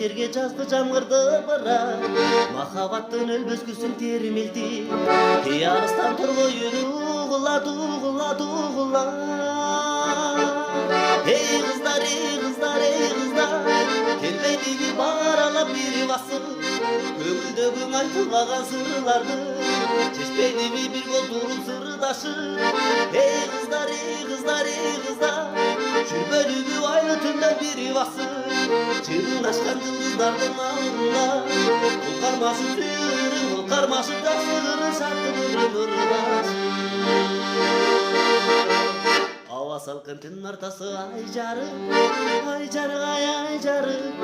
жерге жазгы жамгырды бара махабаттын өлбөскүсүн термелди эй алыстан торгоюн угулат угулат угулат эй кыздар келбейдиби бааралап бир басып көңүлдөгү айтылбаган сырларды чечпейдиби бир колтуруп сырдашып эй кыздар жүрбөлүбү айлы түндө бир басып чырылдашкан жылдыздардын алдында бул кармашып сүйөрүм бул кармашып жакшы кырын шаттыгын ырдашып аба салкын түн ортасы ай жарык ай жарык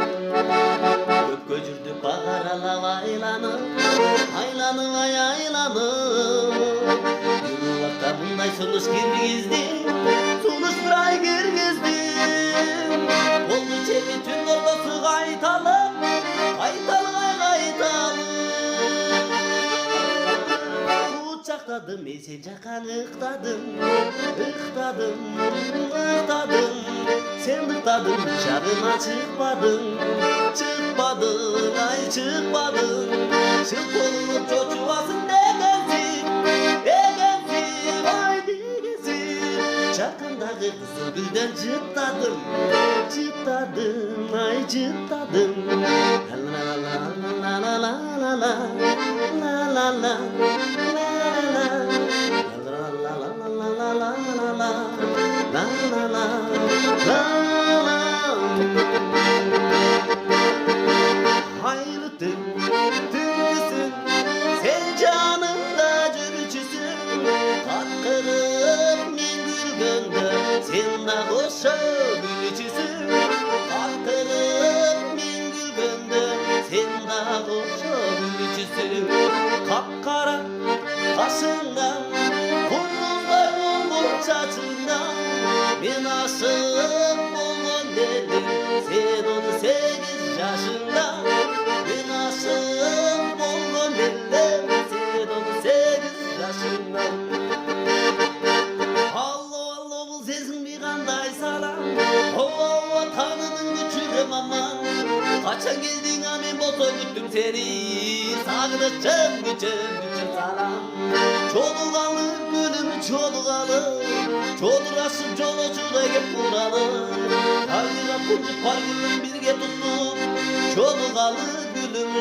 көккө жүрдүк багаралап айланып юлакта мындай сунуш киргизди сунуш бир ай киргизди болду чеми түн ортосу кайталып кучактадым мен сен жаккан ыктадым сен ыктадың жагыма чыкпадың шык болуп чочубасын дегенсиң ай дегенсиң жакындагы кызыл гүлдөн жыттадым ай жыттадым айлы түндүсүң сен жанымда жүрчүсүң каткырып мен күлгөндө сен да кошо күлчүсүң каткырып мен күлгөндө сен да кошо күлчүсүң капкара кашыңдан кундуздай булбул чачыңдан мен ашык болгон элем сен 18 жашыңда мен ашык болгон элем сен 18 жашыңда алло бул сезимби кандай салам ооба тааныдың күчүгө маман качан келдиң а мен болсо күттүм сени сагынычым күчүм салам жолугалы гүлүм жолурашып жолочудай кеп куралып табига кунжуп бар гүлүм бирге туттук жолугалы гүлүм